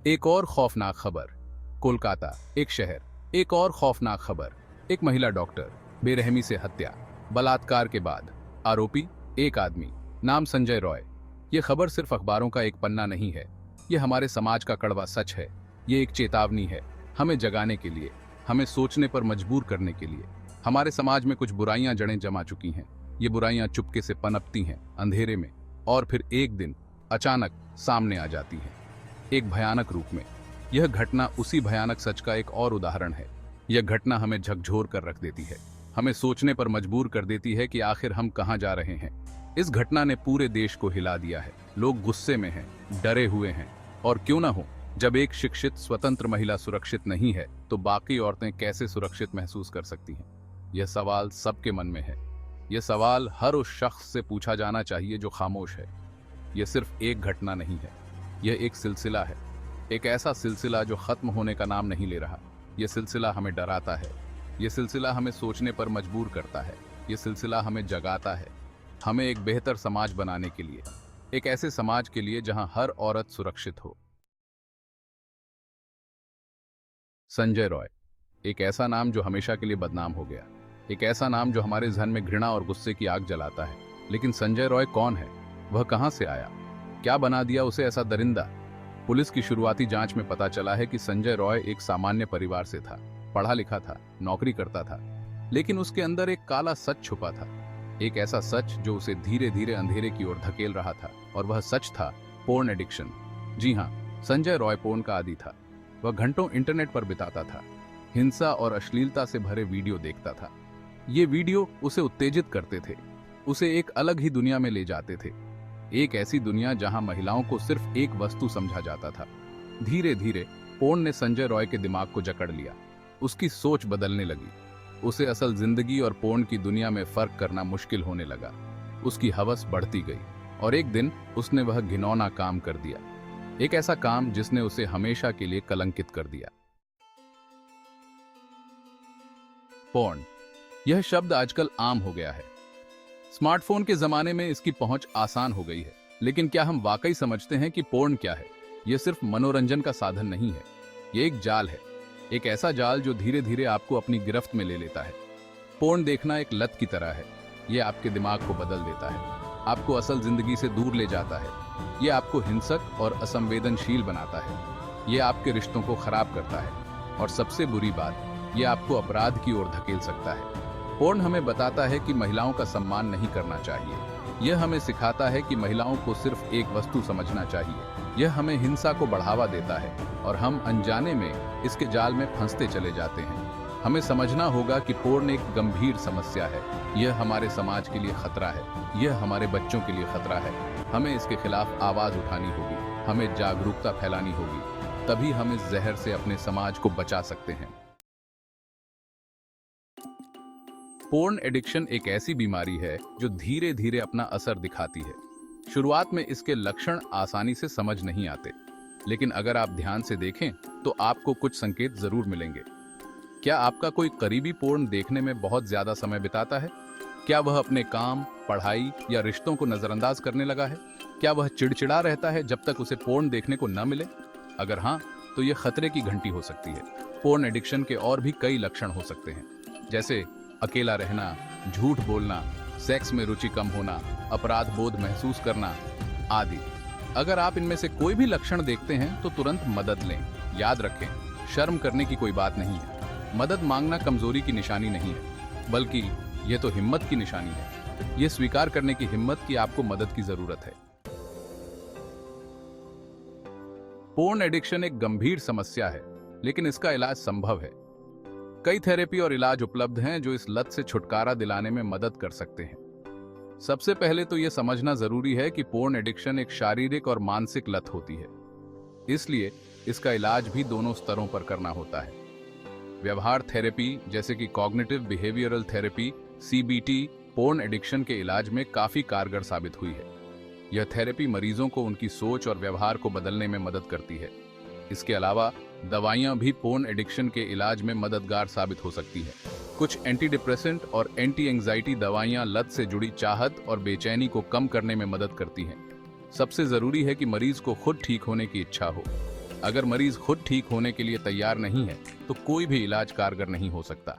एक और खौफनाक खबर। कोलकाता, एक शहर। एक और खौफनाक खबर। एक महिला डॉक्टर, बेरहमी से हत्या। बलात्कार के बाद आरोपी एक आदमी, नाम संजय रॉय। ये खबर सिर्फ अखबारों का एक पन्ना नहीं है, ये हमारे समाज का कड़वा सच है। ये एक चेतावनी है, हमें जगाने के लिए, हमें सोचने पर मजबूर करने के लिए। हमारे समाज में कुछ बुराइयां जड़ें जमा चुकी हैं। ये बुराइयां चुपके से पनपती हैं अंधेरे में, और फिर एक दिन अचानक सामने आ जाती हैं, एक भयानक रूप में। यह घटना उसी भयानक सच का एक और उदाहरण है। यह घटना हमें झकझोर कर रख देती है, हमें सोचने पर मजबूर कर देती है कि आखिर हम कहां जा रहे हैं। इस घटना ने पूरे देश को हिला दिया है। लोग गुस्से में हैं, डरे हुए हैं। और क्यों ना हो, जब एक शिक्षित स्वतंत्र महिला सुरक्षित नहीं है तो बाकी औरतें कैसे सुरक्षित महसूस कर सकती हैं? यह सवाल सबके मन में है। यह सवाल हर उस शख्स से पूछा जाना चाहिए जो खामोश है। यह सिर्फ एक घटना नहीं है, यह एक सिलसिला है। एक ऐसा सिलसिला जो खत्म होने का नाम नहीं ले रहा। यह सिलसिला हमें डराता है, यह सिलसिला हमें सोचने पर मजबूर करता है, यह सिलसिला हमें जगाता है, हमें एक बेहतर समाज बनाने के लिए, एक ऐसे समाज के लिए जहां हर औरत सुरक्षित हो। संजय रॉय, एक ऐसा नाम जो हमेशा के लिए बदनाम हो गया, एक ऐसा नाम जो हमारे जहन में घृणा और गुस्से की आग जलाता है। लेकिन संजय रॉय कौन है? वह कहां से आया? क्या बना दिया उसे ऐसा दरिंदा? पुलिस की शुरुआती जांच में पता चला है कि संजय रॉय एक सामान्य परिवार से था, पढ़ा लिखा था, नौकरी करता था। लेकिन उसके अंदर एक काला सच छुपा था, एक ऐसा सच जो उसे धीरे धीरे अंधेरे की ओर धकेल रहा था। और वह सच था पोर्न एडिक्शन। जी हाँ, संजय रॉय पोर्न का आदी था। वह घंटों इंटरनेट पर बिताता था, हिंसा और अश्लीलता से भरे वीडियो देखता था। ये वीडियो उसे उत्तेजित करते थे, उसे एक अलग ही दुनिया में ले जाते थे, एक ऐसी दुनिया जहां महिलाओं को सिर्फ एक वस्तु समझा जाता था। धीरे धीरे पोर्न ने संजय रॉय के दिमाग को जकड़ लिया। उसकी सोच बदलने लगी। उसे असल जिंदगी और पोर्न की दुनिया में फर्क करना मुश्किल होने लगा। उसकी हवस बढ़ती गई और एक दिन उसने वह घिनौना काम कर दिया, एक ऐसा काम जिसने उसे हमेशा के लिए कलंकित कर दिया। पोर्न, यह शब्द आजकल आम हो गया है। स्मार्टफोन के जमाने में इसकी पहुंच आसान हो गई है। लेकिन क्या हम वाकई समझते हैं कि पोर्न क्या है? यह सिर्फ मनोरंजन का साधन नहीं है, यह एक जाल है, एक ऐसा जाल जो धीरे धीरे आपको अपनी गिरफ्त में ले लेता है। पोर्न देखना एक लत की तरह है। यह आपके दिमाग को बदल देता है, आपको असल जिंदगी से दूर ले जाता है। यह आपको हिंसक और असंवेदनशील बनाता है। यह आपके रिश्तों को खराब करता है, और सबसे बुरी बात, यह आपको अपराध की ओर धकेल सकता है। पोर्न हमें बताता है कि महिलाओं का सम्मान नहीं करना चाहिए। यह हमें सिखाता है कि महिलाओं को सिर्फ एक वस्तु समझना चाहिए। यह हमें हिंसा को बढ़ावा देता है, और हम अनजाने में इसके जाल में फंसते चले जाते हैं। हमें समझना होगा कि पोर्न एक गंभीर समस्या है। यह हमारे समाज के लिए खतरा है, यह हमारे बच्चों के लिए खतरा है। हमें इसके खिलाफ आवाज उठानी होगी, हमें जागरूकता फैलानी होगी। तभी हम इस जहर से अपने समाज को बचा सकते हैं। पोर्न एडिक्शन एक ऐसी बीमारी है जो धीरे धीरे अपना असर दिखाती है। शुरुआत में इसके लक्षण आसानी से समझ नहीं आते, लेकिन अगर आप ध्यान से देखें तो आपको कुछ संकेत जरूर मिलेंगे। क्या आपका कोई करीबी पोर्न देखने में बहुत ज्यादा समय बिताता है? क्या वह अपने काम, पढ़ाई या रिश्तों को नजरअंदाज करने लगा है? क्या वह चिड़चिड़ा रहता है जब तक उसे पोर्न देखने को न मिले? अगर हाँ, तो यह खतरे की घंटी हो सकती है। पोर्न एडिक्शन के और भी कई लक्षण हो सकते हैं, जैसे अकेला रहना, झूठ बोलना, सेक्स में रुचि कम होना, अपराध बोध महसूस करना आदि। अगर आप इनमें से कोई भी लक्षण देखते हैं तो तुरंत मदद लें। याद रखें, शर्म करने की कोई बात नहीं है। मदद मांगना कमजोरी की निशानी नहीं है, बल्कि यह तो हिम्मत की निशानी है। यह स्वीकार करने की हिम्मत कि आपको मदद की जरूरत है। पोर्न एडिक्शन एक गंभीर समस्या है, लेकिन इसका इलाज संभव है। कई थेरेपी और इलाज उपलब्ध हैं जो इस लत से छुटकारा दिलाने में मदद कर सकते हैं। सबसे पहले तो यह समझना जरूरी है कि पोर्न एडिक्शन एक शारीरिक और मानसिक लत होती है, इसलिए इसका इलाज भी दोनों स्तरों पर करना होता है। व्यवहार थेरेपी जैसे कि cognitive behavioural therapy (CBT) porn addiction के इलाज में काफी कारगर साबित हुई है। यह थेरेपी मरीजों को उनकी सोच और व्यवहार को बदलने में मदद करती है। इसके अलावा दवाइयां भी पोर्न एडिक्शन के इलाज में मददगार साबित हो सकती है। कुछ एंटी डिप्रेसेंट और एंटी एंजाइटी दवाइयां लत से जुड़ी चाहत और बेचैनी को कम करने में मदद करती हैं। सबसे जरूरी है कि मरीज को खुद ठीक होने की इच्छा हो। अगर मरीज खुद ठीक होने के लिए तैयार नहीं है तो कोई भी इलाज कारगर नहीं हो सकता।